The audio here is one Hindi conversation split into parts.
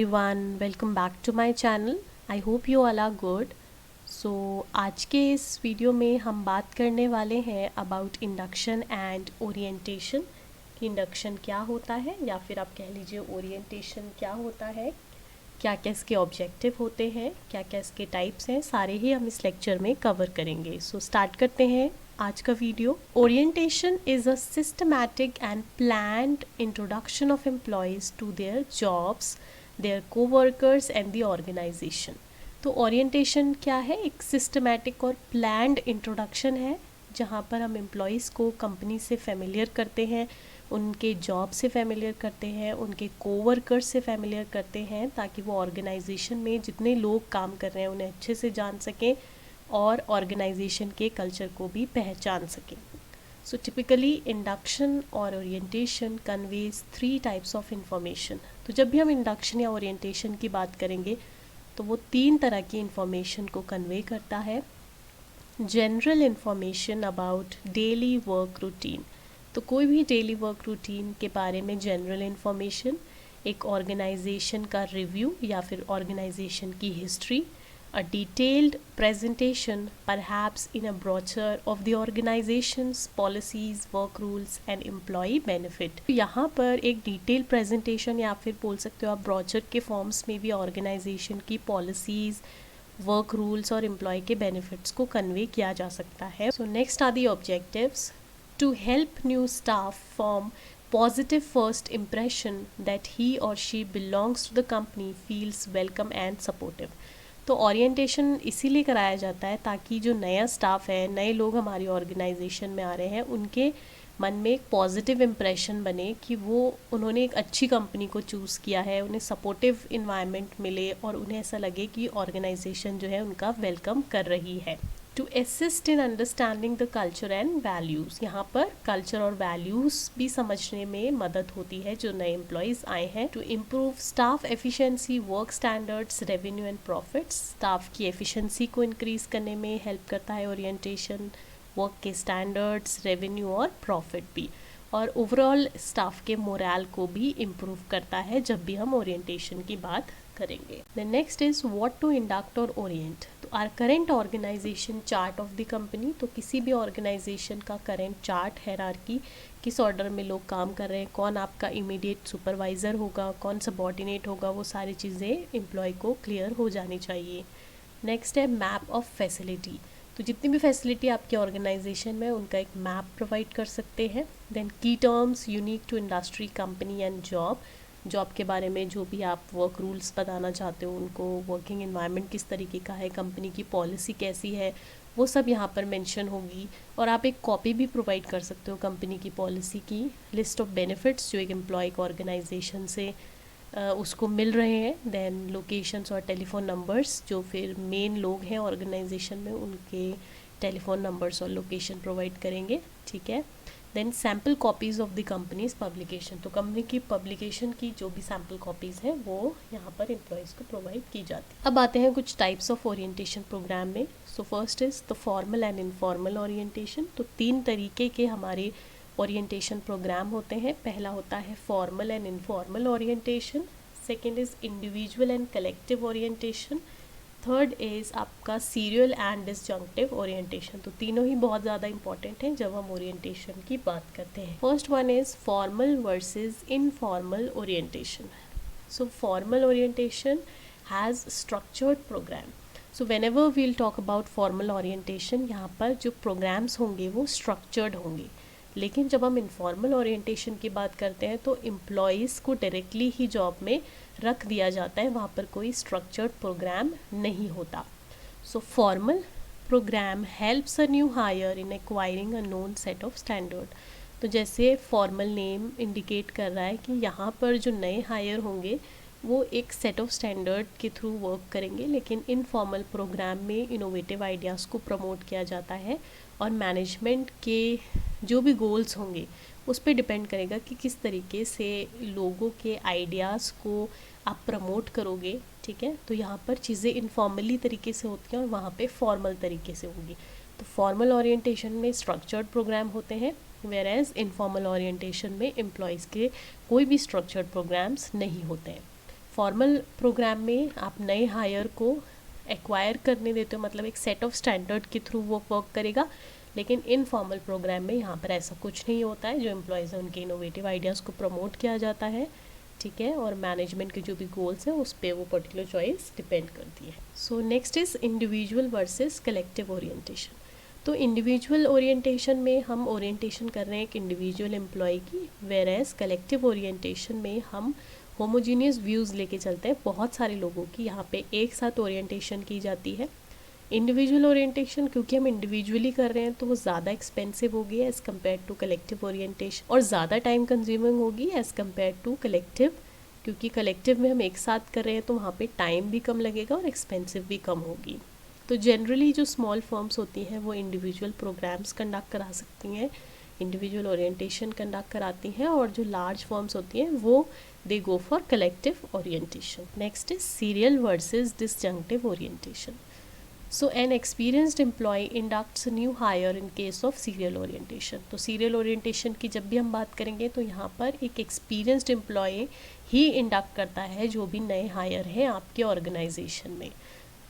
everyone, welcome back to my channel. I hope you all are good. So आज के इस वीडियो में हम बात करने वाले हैं अबाउट इंडक्शन एंड ओरिएंटेशन कि इंडक्शन क्या होता है या फिर आप कह लीजिए ओरिएंटेशन क्या होता है, क्या क्या इसके ऑब्जेक्टिव होते हैं, क्या क्या इसके टाइप्स हैं, सारे ही हम इस लेक्चर में कवर करेंगे. सो स्टार्ट करते हैं आज का video. Orientation is a systematic and planned introduction of employees to their jobs, their coworkers and the organisation. तो ओरिएंटेशन क्या है? एक सिस्टमैटिक और प्लान्ड इंट्रोडक्शन है जहाँ पर हम एम्प्लॉयज़ को कंपनी से फेमिलियर करते हैं, उनके जॉब से फेमिलियर करते हैं, उनके कोवर्कर्स से फेमिलियर करते हैं ताकि वो ऑर्गेनाइजेशन में जितने लोग काम कर रहे हैं उन्हें अच्छे से जान सकें और ऑर्गेनाइजेशन के कल्चर को भी पहचान सकें. सो टिपिकली इंडक्शन और orientation conveys 3 types of information. तो जब भी हम इंडक्शन या ओरिएंटेशन की बात करेंगे तो वो 3 तरह की इंफॉर्मेशन को कन्वे करता है. General information about daily work routine. तो कोई भी डेली वर्क रूटीन के बारे में जनरल इंफॉर्मेशन, एक ऑर्गेनाइजेशन का रिव्यू या फिर ऑर्गेनाइजेशन की history, a detailed presentation perhaps in a brochure of the organization's policies, work rules and employee benefit. यहाँ पर एक डिटेल प्रेजेंटेशन या फिर बोल सकते हो आप ब्रोचर के फॉर्म्स में भी ऑर्गेनाइजेशन की पॉलिसीज़, वर्क रूल्स और एम्प्लॉय के बेनिफिट्स को कन्वे किया जा सकता है. So next are the objectives. To help new staff form positive first impression that he or she belongs to the company, feels welcome and supportive. तो ओरिएंटेशन इसीलिए कराया जाता है ताकि जो नया स्टाफ है, नए लोग हमारी ऑर्गेनाइजेशन में आ रहे हैं, उनके मन में एक पॉजिटिव इम्प्रेशन बने कि वो उन्होंने एक अच्छी कंपनी को चूज़ किया है, उन्हें सपोर्टिव इन्वायरमेंट मिले और उन्हें ऐसा लगे कि ऑर्गेनाइजेशन जो है उनका वेलकम कर रही है. To assist in understanding the culture and values. यहाँ पर कल्चर और वैल्यूज़ भी समझने में मदद होती है जो नए एम्प्लॉयज़ आए हैं. To improve staff efficiency, work standards, revenue and profits. Staff की एफिशिएंसी को इंक्रीज़ करने में हेल्प करता है ओरिएंटेशन, वर्क के स्टैंडर्ड्स, रेवेन्यू और प्रॉफिट भी, और ओवरऑल स्टाफ के मोरल को भी इम्प्रूव करता है जब भी हम ओरिएंटेशन की बात करेंगे. The next is what to induct और ओरिएंट. तो are current organisation chart of the company. तो किसी भी ऑर्गेनाइजेशन का करेंट चार्ट, हायरार्की, किस ऑर्डर में लोग काम कर रहे हैं, कौन आपका इमीडिएट सुपरवाइज़र होगा, कौन सबॉर्डिनेट होगा, वो सारी चीज़ें एम्प्लॉय को क्लियर हो जानी चाहिए. नेक्स्ट है मैप ऑफ फैसिलिटी. तो जितनी भी फैसिलिटी आपके ऑर्गेनाइजेशन में उनका एक मैप प्रोवाइड कर सकते हैं. Then key terms unique to industry, company and job. Job के बारे में जो भी आप वर्क रूल्स बताना चाहते हो उनको, वर्किंग एनवायरनमेंट किस तरीके का है, कंपनी की पॉलिसी कैसी है, वो सब यहाँ पर मेंशन होगी. और आप एक कॉपी भी प्रोवाइड कर सकते हो कंपनी की पॉलिसी की. लिस्ट ऑफ बेनिफिट्स जो एक एम्प्लॉय को ऑर्गेनाइजेशन से उसको मिल रहे हैं. देन लोकेशंस और टेलीफोन नंबर्स, जो फिर मेन लोग हैं ऑर्गेनाइजेशन में उनके टेलीफोन नंबर्स और लोकेशन प्रोवाइड करेंगे. ठीक है. Then sample copies of the company's publication. तो कंपनी की पब्लिकेशन की जो भी सैम्पल कॉपीज़ हैं वो यहाँ पर एम्प्लॉयज़ को प्रोवाइड की जाती है. अब आते हैं कुछ टाइप्स ऑफ ओरिएंटेशन प्रोग्राम में. So first is the formal and informal orientation. तो 3 तरीके के हमारे ओरिएंटेशन प्रोग्राम होते हैं. पहला होता है formal and informal orientation. Second is individual and collective orientation. Third is आपका सीरियल एंड डिसजंक्टिव ओरिएंटेशन. तो तीनों ही बहुत ज़्यादा इंपॉर्टेंट हैं जब हम ओरिएंटेशन की बात करते हैं. First one is formal versus informal orientation. So formal orientation has structured programme. So whenever we'll talk about formal orientation, यहाँ पर जो प्रोग्राम्स होंगे वो स्ट्रक्चर्ड होंगे. लेकिन जब हम इनफॉर्मल ओरिएंटेशन की बात करते हैं तो एम्प्लॉयज़ को डायरेक्टली ही जॉब में रख दिया जाता है, वहाँ पर कोई स्ट्रक्चर्ड प्रोग्राम नहीं होता. So formal program helps a new hire in acquiring a known set of standard. तो जैसे फॉर्मल नेम इंडिकेट कर रहा है कि यहाँ पर जो नए हायर होंगे वो एक सेट ऑफ स्टैंडर्ड के थ्रू वर्क करेंगे. लेकिन इनफॉर्मल प्रोग्राम में इनोवेटिव आइडियाज़ को प्रमोट किया जाता है और मैनेजमेंट के जो भी गोल्स होंगे उस पर डिपेंड करेगा कि किस तरीके से लोगों के आइडियाज़ को आप प्रमोट करोगे. ठीक है. तो यहाँ पर चीज़ें इनफॉर्मली तरीके से होती हैं और वहाँ पे फॉर्मल तरीके से होगी. तो फॉर्मल ओरिएंटेशन में स्ट्रक्चर्ड प्रोग्राम होते हैं, वेयर एज इनफॉर्मल ओरिएंटेशन में एम्प्लॉयज़ के कोई भी स्ट्रक्चर्ड प्रोग्राम्स नहीं होते हैं. फॉर्मल प्रोग्राम में आप नए हायर को एक्वायर करने देते हो, मतलब एक सेट ऑफ स्टैंडर्ड के थ्रू वो वर्क करेगा। लेकिन इनफॉर्मल प्रोग्राम में यहाँ पर ऐसा कुछ नहीं होता है। जो एम्प्लॉयज़ हैं उनके इनोवेटिव आइडियाज़ को प्रमोट किया जाता है, ठीक है, और मैनेजमेंट के जो भी गोल्स हैं उस पर वो पर्टिकुलर चॉइस डिपेंड करती है। So next is individual versus collective orientation. तो इंडिविजुअल ओरिएंटेशन में हम ओरिएंटेशन कर रहे हैं एक इंडिविजुअल एम्प्लॉय की, वेयर एज कलेक्टिव ओरिएंटेशन में हम होमोजीनियस व्यूज़ लेके चलते हैं, बहुत सारे लोगों की यहाँ पे एक साथ ओरिएंटेशन की जाती है। इंडिविजुअल ओरिएंटेशन क्योंकि हम इंडिविजुअली कर रहे हैं तो वो ज़्यादा एक्सपेंसिव होगी as compare to collective orientation, और ज़्यादा टाइम कंज्यूमिंग होगी एज़ कम्पेयर टू कलेक्टिव, क्योंकि कलेक्टिव में हम एक साथ कर रहे हैं तो वहाँ पे टाइम भी कम लगेगा और एक्सपेंसिव भी कम होगी। तो जनरली जो स्मॉल फर्म्स होती हैं वो इंडिविजुअल प्रोग्राम्स कंडक्ट करा सकती हैं, इंडिविजुअल ओरिएंटेशन कंडक्ट कराती हैं, और जो लार्ज फर्म्स होती हैं वो they go for collective orientation. Next is serial versus disjunctive orientation. So an experienced employee inducts a new hire in case of serial orientation. तो serial orientation की जब भी हम बात करेंगे तो यहाँ पर एक experienced employee ही इंडक्ट करता है जो भी नए हायर हैं आपके ऑर्गेनाइजेशन में।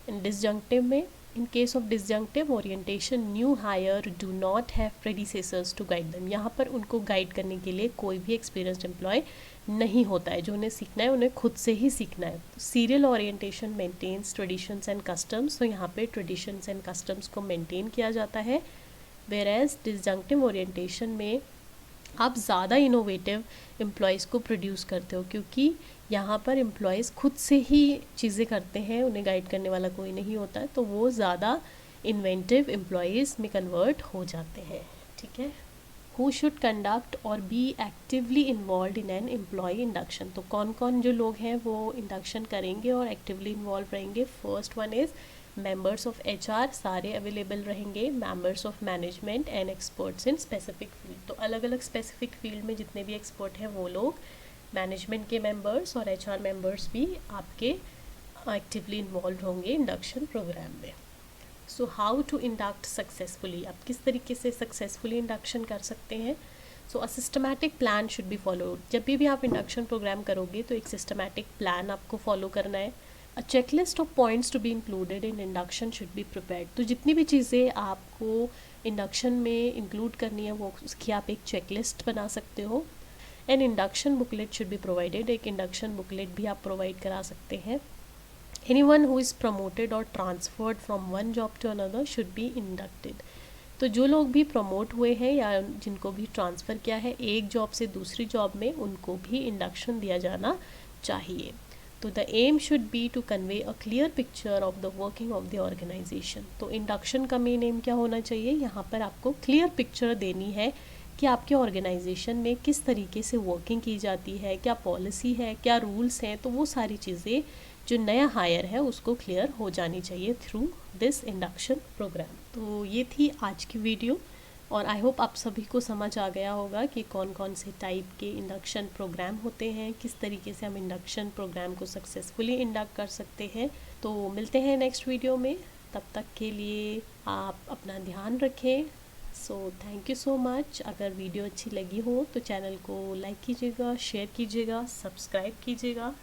इन डिसजंक्टिव में, in case of disjunctive orientation, new hire do not have predecessors to guide them. यहाँ पर उनको गाइड करने के लिए कोई भी एक्सपीरियंस्ड एम्प्लॉय नहीं होता है, जो उन्हें सीखना है उन्हें खुद से ही सीखना है। Serial orientation maintains traditions and customs, तो यहाँ पे ट्रेडिशंस एंड कस्टम्स को मेंटेन किया जाता है। वेयर एज डिसजंक्टिव ओरिएंटेशन में आप ज़्यादा इनोवेटिव एम्प्लॉयज़ को प्रोड्यूस करते हो, क्योंकि यहाँ पर एम्प्लॉयज़ खुद से ही चीज़ें करते हैं, उन्हें गाइड करने वाला कोई नहीं होता है, तो वो ज़्यादा इन्वेंटिव एम्प्लॉयज़ में कन्वर्ट हो जाते हैं, ठीक है। हु शुड कंडक्ट और be actively involve in an employee induction. तो कौन कौन जो लोग हैं वो इंडक्शन करेंगे और एक्टिवली इन्वॉल्व रहेंगे। First one is members of HR, सारे अवेलेबल रहेंगे। Members of management and experts in specific field, तो अलग अलग स्पेसिफिक फील्ड में जितने भी एक्सपर्ट हैं वो लोग, मैनेजमेंट के मेंबर्स और HR मेंबर्स भी आपके एक्टिवली इन्वॉल्व होंगे इंडक्शन प्रोग्राम में। So how to induct successfully, आप किस तरीके से सक्सेसफुली इंडक्शन कर सकते हैं। So a systematic plan should be followed. जब भी आप इंडक्शन प्रोग्राम करोगे तो एक सिस्टमैटिक प्लान आपको फॉलो करना है। A checklist of points to be included in induction should be prepared. तो जितनी भी चीज़ें आपको इंडक्शन में इंक्लूड करनी है वो उसकी आप एक चेकलिस्ट बना सकते हो। N induction booklet should be provided, एक इंडक्शन बुकलेट भी आप प्रोवाइड करा सकते हैं। Anyone who is promoted or transferred from one job to another should be inducted. तो जो लोग भी प्रमोट हुए हैं या जिनको भी ट्रांसफ़र किया है एक जॉब से दूसरी जॉब में, उनको भी इंडक्शन दिया जाना चाहिए। तो the aim should be to convey a clear picture of the working of the organisation. तो इंडक्शन का मेन एम क्या होना चाहिए, यहाँ पर आपको क्लियर पिक्चर देनी है कि आपके ऑर्गेनाइजेशन में किस तरीके से वर्किंग की जाती है, क्या पॉलिसी है, क्या रूल्स हैं। तो वो सारी चीज़ें जो नया हायर है उसको क्लियर हो जानी चाहिए थ्रू दिस इंडक्शन प्रोग्राम। तो ये थी आज की वीडियो, और आई होप आप सभी को समझ आ गया होगा कि कौन कौन से टाइप के इंडक्शन प्रोग्राम होते हैं, किस तरीके से हम इंडक्शन प्रोग्राम को सक्सेसफुली इंडक्ट कर सकते हैं। तो मिलते हैं नेक्स्ट वीडियो में, तब तक के लिए आप अपना ध्यान रखें। So thank you so much. अगर वीडियो अच्छी लगी हो तो चैनल को लाइक कीजिएगा, शेयर कीजिएगा, सब्सक्राइब कीजिएगा।